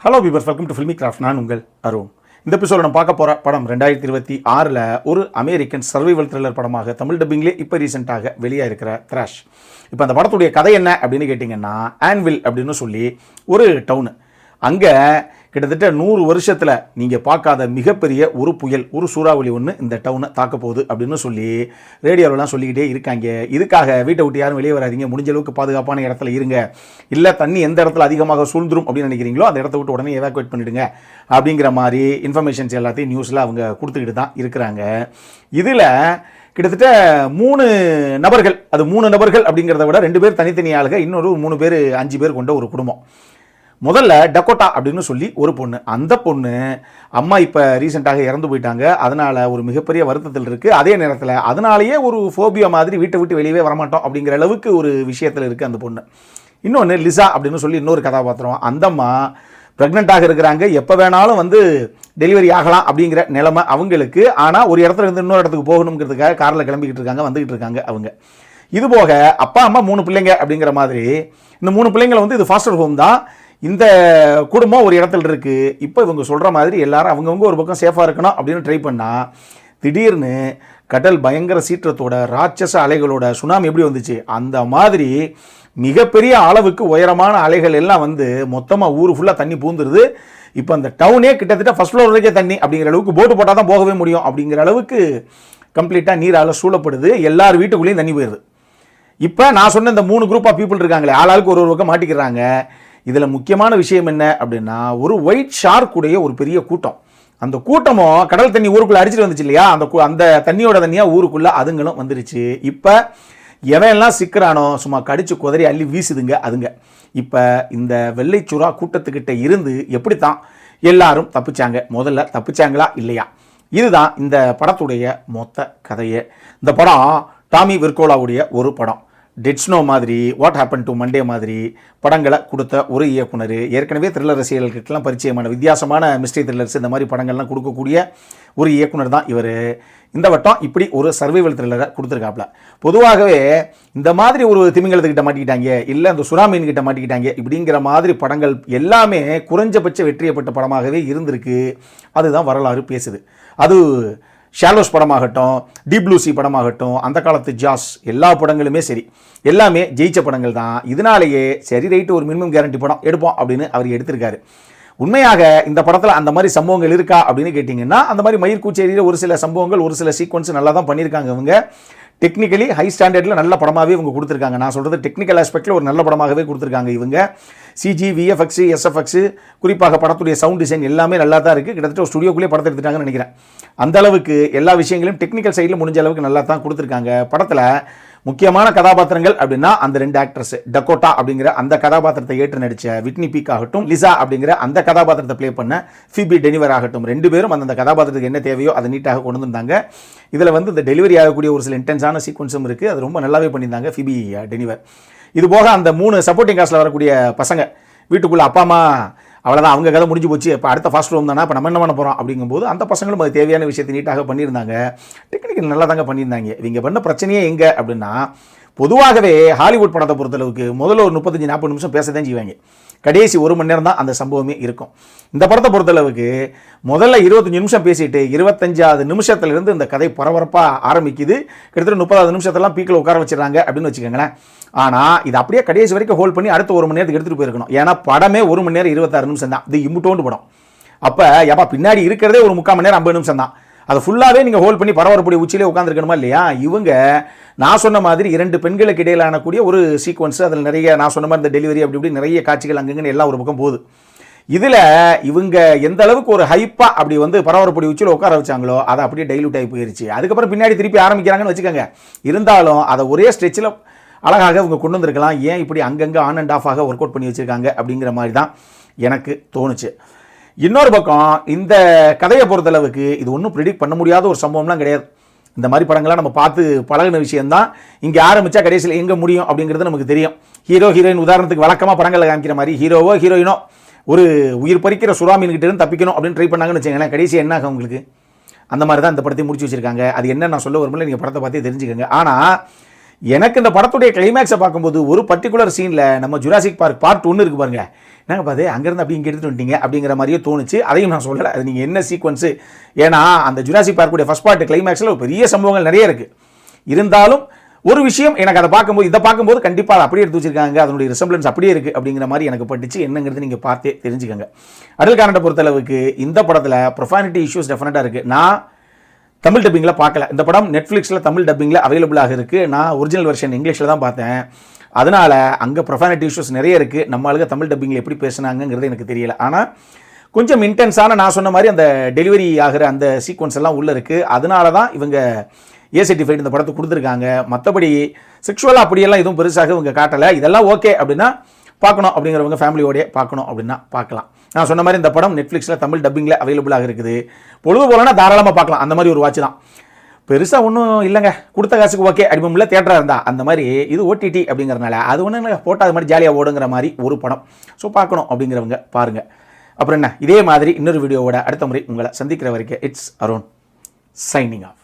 Hello viewers, welcome to filmy craft. நான் உங்கள் அருண். இந்த எபிசோட நம்ம பார்க்க போகிற படம் 2026 ஒரு அமெரிக்கன் சர்வைவல் த்ரில்லர் படமாக தமிழ் டப்பிங்லேயே இப்போ ரீசெண்டாக வெளியாக இருக்கிற த்ராஷ். இப்போ அந்த படத்துடைய கதை என்ன அப்படின்னு கேட்டிங்கன்னா, ஆன்வில் அப்படின்னு சொல்லி ஒரு டவுனு. அங்கே கிட்டத்தட்ட 100 வருஷத்தில் நீங்கள் பார்க்காத மிகப்பெரிய ஒரு புயல், ஒரு சூறாவளி ஒன்று இந்த டவுனை தாக்க போகுது அப்படின்னு சொல்லி ரேடியோவெலாம் சொல்லிக்கிட்டே இருக்காங்க. இதுக்காக வீட்டை விட்டு யாரும் வெளியே வராதிங்க, முடிஞ்ச அளவுக்கு பாதுகாப்பான இடத்துல இருங்க, இல்லை தண்ணி எந்த இடத்துல அதிகமாக சூழ்ந்துரும் அப்படின்னு நினைக்கிறீங்களோ அந்த இடத்த விட்டு உடனே எவாக்குவேட் பண்ணிவிடுங்க அப்படிங்கிற மாதிரி இன்ஃபர்மேஷன்ஸ் எல்லாத்தையும் நியூஸில் அவங்க கொடுத்துக்கிட்டு தான் இருக்கிறாங்க. இதில் கிட்டத்தட்ட 3 நபர்கள், அது 3 நபர்கள் அப்படிங்கிறத விட 2 பேர் தனித்தனி ஆளுங்க, இன்னொரு 3 பேர் 5 பேர் கொண்ட ஒரு குடும்பம். முதல்ல டக்கோட்டா அப்படின்னு சொல்லி ஒரு பொண்ணு. அந்த பொண்ணு அம்மா இப்போ ரீசெண்டாக இறந்து போயிட்டாங்க. அதனால் ஒரு மிகப்பெரிய வருத்தத்தில் இருக்குது. அதே நேரத்தில் அதனாலேயே ஒரு ஃபோபியா மாதிரி வீட்டை விட்டு வெளியே வரமாட்டோம் அப்படிங்கிற அளவுக்கு ஒரு விஷயத்தில் இருக்குது அந்த பொண்ணு. இன்னொன்று லிசா அப்படின்னு சொல்லி இன்னொரு கதாபாத்திரம். அந்த அம்மா ப்ரெக்னெண்ட்டாக இருக்கிறாங்க, எப்போ வேணாலும் டெலிவரி ஆகலாம் அப்படிங்கிற நிலைமை அவங்களுக்கு. ஆனால் ஒரு இடத்துல இருந்து இன்னொரு இடத்துக்கு போகணுங்கிறதுக்காக காரில் கிளம்பிக்கிட்டு இருக்காங்க, வந்துக்கிட்டு இருக்காங்க அவங்க. இது போக அப்பா அம்மா 3 பிள்ளைங்க அப்படிங்கிற மாதிரி இந்த 3 பிள்ளைங்களை இது ஃபாஸ்டர் ஹோம் தான். இந்த குடும்பம் ஒரு இடத்துல இருக்குது. இப்போ இவங்க சொல்கிற மாதிரி எல்லாரும் அவங்கவுங்க ஒரு பக்கம் சேஃபாக இருக்கணும் அப்படின்னு ட்ரை பண்ணால், திடீர்னு கடல் பயங்கர சீற்றத்தோட ராட்சச அலைகளோட சுனாமி எப்படி வந்துச்சு அந்த மாதிரி மிகப்பெரிய அளவுக்கு உயரமான அலைகள் எல்லாம் மொத்தமாக ஊர் ஃபுல்லாக தண்ணி பூந்துருது. இப்போ அந்த டவுனே கிட்டத்தட்ட ஃபர்ஸ்ட் ஃப்ளோர் வரைக்கும் தண்ணி அப்படிங்கிற அளவுக்கு, போட்டு போட்டால் தான் போகவே முடியும் அப்படிங்கிற அளவுக்கு கம்ப்ளீட்டாக நீரால் சூழப்படுது. எல்லார் வீட்டுக்குள்ளேயும் தண்ணி போயிடுது. இப்போ நான் சொன்ன இந்த 3 குரூப் ஆஃப் பீப்புள் இருக்காங்களே, ஆளாளுக்கு ஒரு பக்கம் மாட்டிக்கிறாங்க. இதில் முக்கியமான விஷயம் என்ன அப்படின்னா, ஒரு ஒயிட் ஷார்க் உடைய ஒரு பெரிய கூட்டம். அந்த கூட்டமும் கடல் தண்ணி ஊருக்குள்ளே அடிச்சுட்டு வந்துச்சு இல்லையா, அந்த தண்ணியோட தண்ணியாக ஊருக்குள்ளே அதுங்களும் வந்துருச்சு. இப்போ எவன்லாம் சிக்கிறானோ சும்மா கடிச்சு குதறி அள்ளி வீசுதுங்க அதுங்க. இப்போ இந்த வெள்ளைச்சுறா கூட்டத்துக்கிட்ட இருந்து எப்படித்தான் எல்லாரும் தப்பிச்சாங்க, முதல்ல தப்பிச்சாங்களா இல்லையா, இதுதான் இந்த படத்துடைய மொத்த கதையே. இந்த படம் டாமி விர்கோலாவுடைய ஒரு படம். டெட் ஸ்னோ மாதிரி, வாட் ஹேப்பன் டு மண்டே மாதிரி படங்களை கொடுத்த ஒரு இயக்குனர். ஏற்கனவே த்ரில்லர் ரசிகர்களுக்கெல்லாம் பரிச்சயமான வித்தியாசமான மிஸ்ட்ரி த்ரில்லர்ஸ் இந்த மாதிரி படங்கள்லாம் கொடுக்கக்கூடிய ஒரு இயக்குனர் தான் இவர். இந்த வட்டம் இப்படி ஒரு சர்வைவல் த்ரில்லரை கொடுத்துருக்காப்புல. பொதுவாகவே இந்த மாதிரி ஒரு திமிங்கலத்துக்கிட்ட மாட்டிக்கிட்டாங்க, இல்லை அந்த சுறாமீன் கிட்ட மாட்டிக்கிட்டாங்க இப்படிங்கிற மாதிரி படங்கள் எல்லாமே குறைஞ்சபட்ச வெற்றியப்பட்ட படமாகவே இருந்திருக்கு. அதுதான் வரலாறு பேசுது. அது ஷாலோஸ் படமாகட்டும், டீப் ப்ளூ சி படமாகட்டும், அந்த காலத்து ஜாஸ், எல்லா படங்களுமே சரி, எல்லாமே ஜெயிச்ச படங்கள் தான். இதனாலேயே சரி ரைட்டு ஒரு மினிமம் கேரண்டி படம் எடுப்போம் அப்படின்னு அவர் எடுத்திருக்காரு. உண்மையாக இந்த படத்தில் அந்த மாதிரி சம்பவங்கள் இருக்கா அப்படின்னு கேட்டிங்கன்னா, அந்த மாதிரி மயிர் கூச்சேரியில் ஒரு சில சம்பவங்கள், ஒரு சில சீக்வன்ஸ் நல்லா தான் பண்ணியிருக்காங்க. இவங்க டெக்னிக்கலி ஹை ஸ்டாண்டர்டில் நல்ல படமாகவே இவங்க கொடுத்துருக்காங்க. நான் சொல்கிறது டெக்னிக்கல் ஆஸ்பெக்டில் ஒரு நல்ல படமாகவே கொடுத்துருக்காங்க இவங்க. சிஜி, விஎஃப்எக்ஸ், எஸ்எஃப்எக்ஸ், குறிப்பாக படத்துடைய சவுண்ட் டிசைன் எல்லாமே நல்லா தான் இருக்குது. கிட்டத்தட்ட ஒரு ஸ்டுடியோக்குள்ளே படத்தை எடுத்துட்டாங்கன்னு நினைக்கிறேன். அந்த அளவுக்கு எல்லா விஷயங்களையும் டெக்னிக்கல் சைடில் முடிஞ்ச அளவுக்கு நல்லா தான் கொடுத்துருக்காங்க. படத்தில் முக்கியமான கதாபாத்திரங்கள் அப்படின்னா அந்த 2 ஆக்ட்ரஸ், டக்கோட்டா அப்படிங்கிற அந்த கதாபாத்திரத்தை ஏற்று நடித்த விட்னி பீக் ஆகட்டும், லிசா அப்படிங்கிற அந்த கதாபாத்திரத்தை ப்ளே பண்ண ஃபீபி டெனிவர் ஆகட்டும், 2 பேரும் அந்த கதாபாத்திரத்துக்கு என்ன தேவையோ அதை நீட்டாக கொண்டு வந்தாங்க. இதில் இந்த டெலிவரி ஆகக்கூடிய ஒரு சில இன்டென்ஸான சீக்வன்ஸும் இருக்குது. அது ரொம்ப நல்லாவே பண்ணியிருந்தாங்க ஃபீபி டெனிவர். இது போக அந்த 3 சப்போர்ட்டிங் காஸ்ட்டில் வரக்கூடிய பசங்க, வீட்டுக்குள்ளே அப்பா அம்மா அவ்வளோதான், அவங்க கதை முடிஞ்சு போச்சு, இப்போ அடுத்த ஃபாஸ்ட் ரூம் தானே, இப்போ நம்ம என்ன பண்ண போகிறோம் அப்படிங்கும்போது அந்த பசங்களும் அது தேவையான விஷயத்தை நீட்டாக பண்ணியிருந்தாங்க. டெக்னிக்கல் நல்லா தாங்க பண்ணியிருந்தாங்க. இவங்க பண்ண பிரச்சனையே எங்கே அப்படின்னா, பொதுவாகவே ஹாலிவுட் படத்தை பொறுத்தளவுக்கு முதல்ல ஒரு 35-40 நிமிஷம் பேச தான் செய்வாங்க. கடைசி 1 மணி நேரம் தான் அந்த சம்பவமே இருக்கும். இந்த படத்தை பொறுத்தளவுக்கு முதல்ல 25 நிமிஷம் பேசிட்டு 25வது நிமிஷத்துலேருந்து இந்த கதை பரபரப்பாக ஆரம்பிக்குது. கிட்டத்தட்ட 30வது நிமிஷத்தெல்லாம் பீக்கில் உட்கார வச்சிடறாங்க அப்படின்னு வச்சுக்கோங்களேன். ஆனால் இது அப்படியே கடைசி வரைக்கும் ஹோல்ட் பண்ணி அடுத்த 1 மணி நேரத்துக்கு எடுத்துகிட்டு போயிருக்கணும். ஏன்னா படமே 1 மணி நேரம் 26 நிமிஷம் தான். இது இம்புட்டோண்டு படம். அப்போ எப்போ பின்னாடி இருக்கிறதே ஒரு 3/4 மணி நேரம் 50 நிமிஷம் தான். அதை ஃபுல்லாகவே நீங்கள் ஹோல்ட் பண்ணி பரபரப்புடைய உச்சிலே உட்காந்துருக்கணுமா இல்லையா? இவங்க நான் சொன்ன மாதிரி 2 பெண்களுக்கு இடையிலான கூடிய ஒரு சீக்வன்ஸ், அதில் நிறைய நான் சொன்ன மாதிரி இந்த டெலிவரி அப்படி இப்படி நிறைய காட்சிகள் அங்கங்கன்னு எல்லாம் ஒரு பக்கம் போகுது. இதில் இவங்க எந்த அளவுக்கு ஒரு ஹைப்பாக அப்படி பரபரப்புடைய உச்சியில் உட்கார வச்சாங்களோ அதை அப்படியே டைலூட் ஆகி போயிருச்சு. அதுக்கப்புறம் பின்னாடி திருப்பி ஆரம்பிக்கிறாங்கன்னு வச்சுக்கோங்க. இருந்தாலும் அதை ஒரே ஸ்ட்ரெச்சில் அழகாக இவங்க கொண்டு வந்திருக்கலாம். ஏன் இப்படி அங்கங்கே ஆன் அண்ட் ஆஃபாக ஒர்க் அவுட் பண்ணி வச்சுருக்காங்க அப்படிங்கிற மாதிரி தான் எனக்கு தோணுச்சு. இன்னொரு பக்கம் இந்த கதையை பொறுத்தளவுக்கு இது ஒன்றும் ப்ரிடிக்ட் பண்ண முடியாத ஒரு சம்பவம்லாம் கிடையாது. இந்த மாதிரி படங்கள்லாம் நம்ம பார்த்து பழகின விஷயம்தான். இங்கே ஆரம்பித்தா கடைசியில் எங்கே முடியும் அப்படிங்கிறது நமக்கு தெரியும். ஹீரோ ஹீரோயின் உதாரணத்துக்கு வழக்கமாக படங்களில் காமிக்கிற மாதிரி ஹீரோவோ ஹீரோயினோ ஒரு உயிர் பறிக்கிற சுறாமீன்கிட்ட இருந்து தப்பிக்கணும் அப்படின்னு ட்ரை பண்ணாங்கன்னு வச்சுக்கோங்களேன், கடைசி என்ன ஆகும் உங்களுக்கு? அந்த மாதிரி தான் இந்த படத்தை முடிச்சு வச்சுருக்காங்க. அது என்ன நான் சொல்ல வரும்போது நீங்கள் படத்தை பார்த்தே தெரிஞ்சுக்கோங்க. ஆனால் எனக்கு இந்த படத்துடைய கிளைமேக்ஸை பார்க்கும்போது ஒரு பர்டிகுலர் சீனில் நம்ம ஜுராசிக் பார்க் பார்ட் 1 இருக்குது பாருங்கள், என்னங்க பாது அங்கேருந்து அப்படி இங்கே எடுத்துகிட்டு வந்துட்டீங்க அப்படிங்கிற மாதிரியே தோணுச்சு. அதையும் நான் சொல்லலை, அது நீங்கள் என்ன சீக்வன்ஸு. ஏன்னா அந்த ஜுராசிக் பார்க்குடைய ஃபஸ்ட் பார்ட் கிளைமேக்ஸில் பெரிய சம்பவங்கள் நிறைய இருக்குது. இருந்தாலும் ஒரு விஷயம் எனக்கு அதை பார்க்கும்போது, இதை பார்க்கும்போது கண்டிப்பாக அதை அப்படியே எடுத்து வச்சிருக்காங்க, அதனுடைய ரிசம்பிளன்ஸ் அப்படியே இருக்குது அப்படிங்கிற மாதிரி எனக்கு பட்டுச்சு. என்னங்கிறது நீங்கள் பார்த்தே தெரிஞ்சுக்கோங்க. அடல் கானட்டை பொறுத்தளவுக்கு இந்த படத்தில் ப்ரொஃபானிட்டி இஷ்யூஸ் டெஃபினட்டாக இருக்குது. நான் தமிழ் டப்பிங்கில் பார்க்கல. இந்த படம் நெட்ஃப்ளிக்ஸில் தமிழ் டப்பிங்கில் அவைலபிளாக இருக்குது. நான் ஒரிஜினல் வெர்ஷன் இங்கிலீஷில் தான் பார்த்தேன். அதனால் அங்கே ப்ரொஃபானிட்டி இஷ்யூஸ் நிறைய இருக்குது. நம்ம ஆளுங்க தமிழ் டப்பிங்கில் எப்படி பேசுனாங்கிறது எனக்கு தெரியல. ஆனால் கொஞ்சம் இன்டென்ஸான, நான் சொன்ன மாதிரி அந்த டெலிவரி ஆகிற அந்த சீக்வன்ஸ் எல்லாம் உள்ளே இருக்குது. அதனால தான் இவங்க ஏ சர்டிஃபைட் இந்த படத்தை கொடுத்துருக்காங்க. மற்றபடி செக்ஷுவலாக அப்படியெல்லாம் எதுவும் பெருசாக இவங்க காட்டலை. இதெல்லாம் ஓகே அப்படின்னா பார்க்கணும், அப்படிங்கிறவங்க ஃபேமிலியோடய பார்க்கணும் அப்படின்னா பார்க்கலாம். நான் சொன்ன மாதிரி இந்த படம் நெட்ஃப்ளிக்ஸில் தமிழ் டப்பிங்கில் அவைலபிளாக இருக்குது. பொழுது போலனா தாராளமாக பார்க்கலாம். அந்த மாதிரி ஒரு வாட்ச் தான், பெருசாக ஒன்றும் இல்லைங்க. கொடுத்த காசுக்கு ஓகே அடிமமில்ல தியேட்டராக இருந்தா. அந்த மாதிரி இது ஓடிடி அப்படிங்கிறதுனால அது ஒன்றும் போட்டால் அது மாதிரி ஜாலியாக ஓடுங்கிற மாதிரி ஒரு படம். ஸோ பார்க்கணும் அப்படிங்கிறவங்க பாருங்கள். அப்புறம் என்ன, இதே மாதிரி இன்னொரு வீடியோவோட அடுத்த முறை உங்களை சந்திக்கிற வரைக்கும் இட்ஸ் அருண் சைனிங் ஆஃப்.